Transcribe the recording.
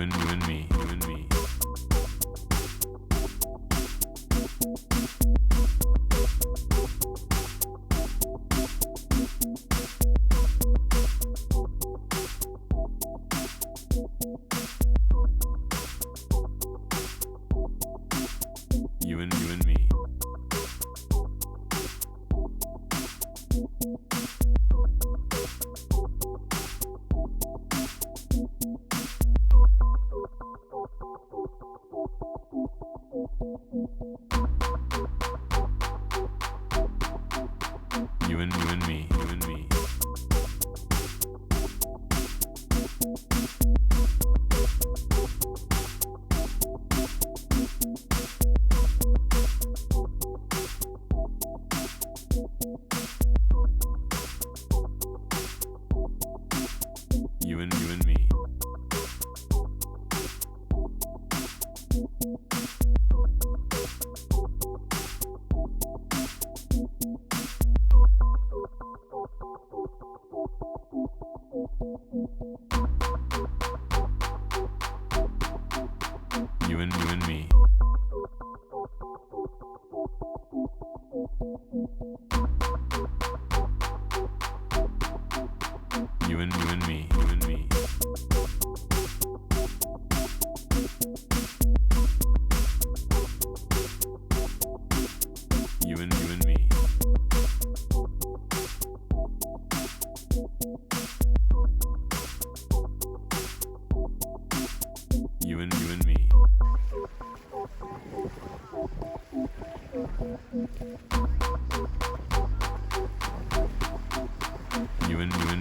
and me, you and me. You and me. You and me, you and me. You and me. You and me. You and me, you and me. You and me. You and me. You and